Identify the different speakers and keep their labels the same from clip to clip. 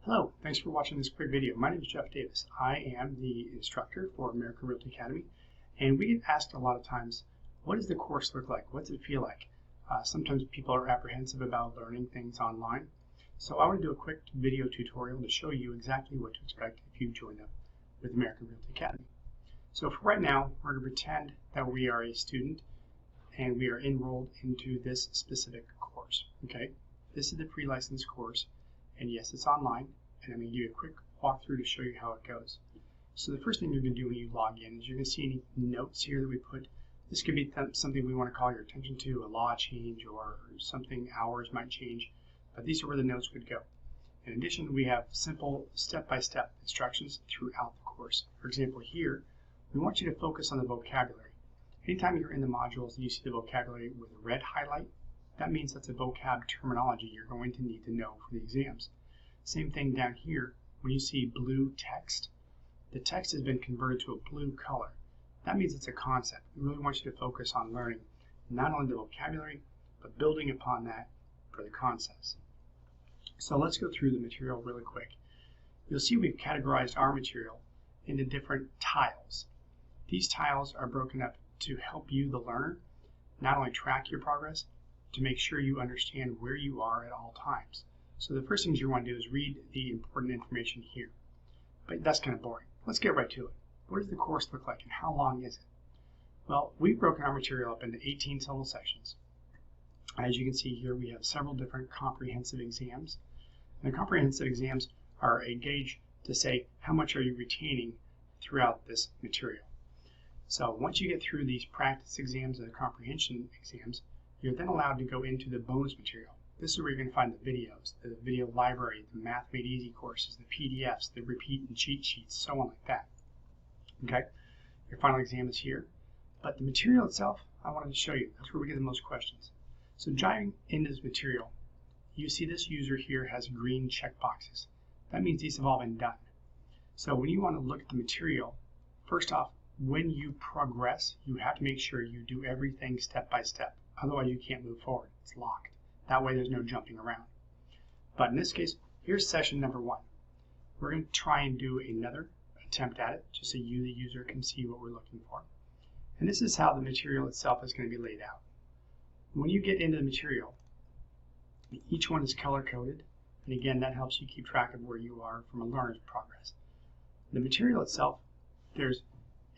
Speaker 1: Hello, thanks for watching this quick video. My name is Jeff Davis. I am the instructor for American Realty Academy, and we get asked a lot of times, what does the course look like? What does it feel like? Sometimes people are apprehensive about learning things online. So I want to do a quick video tutorial to show you exactly what to expect if you join up with American Realty Academy. So for right now, we're going to pretend that we are a student and we are enrolled into this specific course. Okay, this is the pre-license course. And yes, it's online, and I'm going to give you a quick walkthrough to show you how it goes. So the first thing you're going to do when you log in is you're going to see any notes here that we put. This could be something we want to call your attention to, a law change or something, hours might change, but these are where the notes would go. In addition, we have simple step-by-step instructions throughout the course. For example, here, we want you to focus on the vocabulary. Anytime you're in the modules and you see the vocabulary with a red highlight, that means that's a vocab terminology you're going to need to know for the exams. Same thing down here, when you see blue text, the text has been converted to a blue color. That means it's a concept. We really want you to focus on learning not only the vocabulary, but building upon that for the concepts. So let's go through the material really quick. You'll see we've categorized our material into different tiles. These tiles are broken up to help you, the learner, not only track your progress, to make sure you understand where you are at all times. So the first things you want to do is read the important information here. But that's kind of boring. Let's get right to it. What does the course look like and how long is it? Well, we've broken our material up into 18 total sections. As you can see here, we have several different comprehensive exams. And the comprehensive exams are a gauge to say how much are you retaining throughout this material. So once you get through these practice exams and the comprehension exams, you're then allowed to go into the bonus material. This is where you're going to find the videos, the video library, the Math Made Easy courses, the PDFs, the repeat and cheat sheets, so on like that. Okay, your final exam is here, but the material itself, I wanted to show you. That's where we get the most questions. So diving into this material, you see this user here has green check boxes. That means these have all been done. So when you want to look at the material, first off, when you progress, you have to make sure you do everything step by step. Otherwise, you can't move forward. It's locked. That way, there's no jumping around. But in this case, here's session number 1. We're going to try and do another attempt at it, just so you, the user, can see what we're looking for. And this is how the material itself is going to be laid out. When you get into the material, each one is color-coded. And again, that helps you keep track of where you are from a learner's progress. The material itself, there's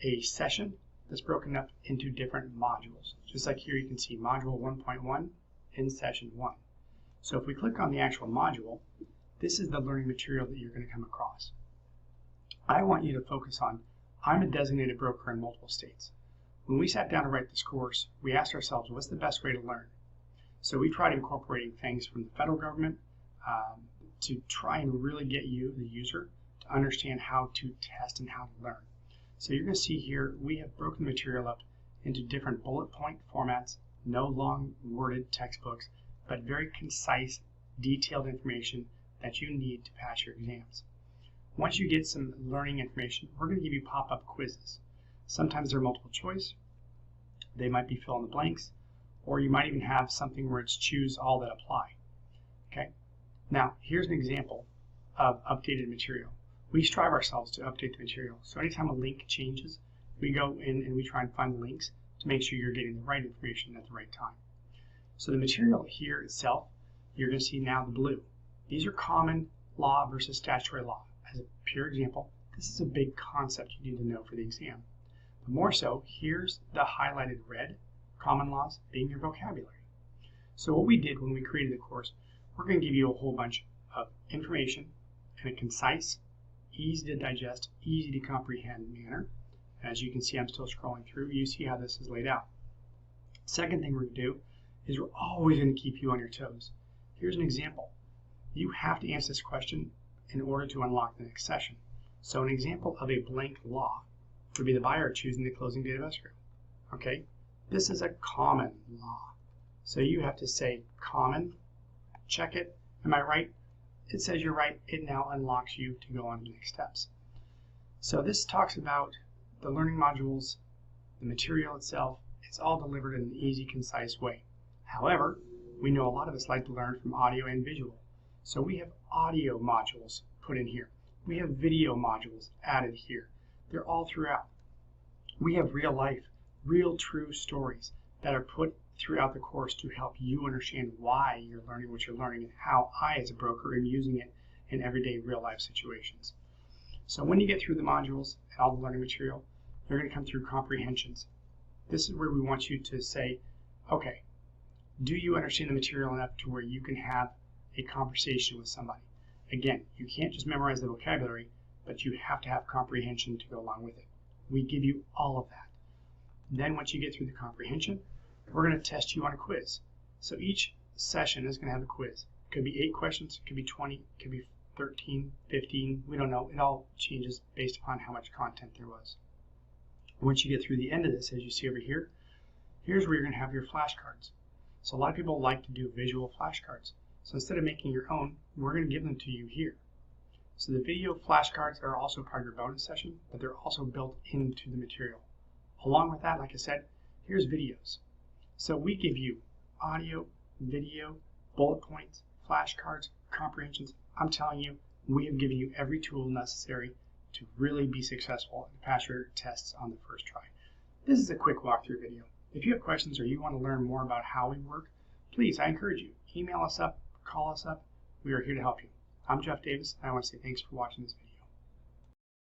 Speaker 1: a session that's broken up into different modules. Just like here you can see module 1.1 in session 1. So if we click on the actual module, this is the learning material that you're going to come across. I want you to focus on, I'm a designated broker in multiple states. When we sat down to write this course, we asked ourselves, what's the best way to learn? So we tried incorporating things from the federal government to try and really get you, the user, to understand how to test and how to learn. So you're going to see here, we have broken the material up into different bullet point formats, no long worded textbooks, but very concise, detailed information that you need to pass your exams. Once you get some learning information, we're going to give you pop-up quizzes. Sometimes they're multiple choice, they might be fill in the blanks, or you might even have something where it's choose all that apply. Okay, now here's an example of updated material. We strive ourselves to update the material. So anytime a link changes, we go in and we try and find the links to make sure you're getting the right information at the right time. So the material here itself, you're going to see now the blue. These are common law versus statutory law. As a pure example, this is a big concept you need to know for the exam. But more so, here's the highlighted red, common laws being your vocabulary. So what we did when we created the course, we're going to give you a whole bunch of information in a concise, easy to digest, easy to comprehend manner. As you can see, I'm still scrolling through. You see how this is laid out. Second thing we're going to do is we're always going to keep you on your toes. Here's an example. You have to answer this question in order to unlock the next session. So an example of a blank law would be the buyer choosing the closing date of escrow. Okay, this is a common law. So you have to say common, check it. Am I right? It says you're right. It now unlocks you to go on to the next steps. So this talks about the learning modules, the material itself. It's all delivered in an easy, concise way. However, we know a lot of us like to learn from audio and visual. So we have audio modules put in here. We have video modules added here. They're all throughout. We have real life, real true stories that are put throughout the course to help you understand why you're learning what you're learning and how I, as a broker, am using it in everyday real life situations. So when you get through the modules and all the learning material, you're going to come through comprehensions. This is where we want you to say, okay, do you understand the material enough to where you can have a conversation with somebody? Again, you can't just memorize the vocabulary, but you have to have comprehension to go along with it. We give you all of that. Then once you get through the comprehension, we're going to test you on a quiz. So each session is going to have a quiz. It could be 8 questions, it could be 20, it could be 13, 15, we don't know. It all changes based upon how much content there was. Once you get through the end of this, as you see over here, here's where you're going to have your flashcards. So a lot of people like to do visual flashcards. So instead of making your own, we're going to give them to you here. So the video flashcards are also part of your bonus session, but they're also built into the material. Along with that, like I said, here's videos. So we give you audio, video, bullet points, flashcards, comprehensions. I'm telling you, we have given you every tool necessary to really be successful and pass your tests on the first try. This is a quick walkthrough video. If you have questions or you want to learn more about how we work, please, I encourage you, email us up, call us up. We are here to help you. I'm Jeff Davis, and I want to say thanks for watching this video.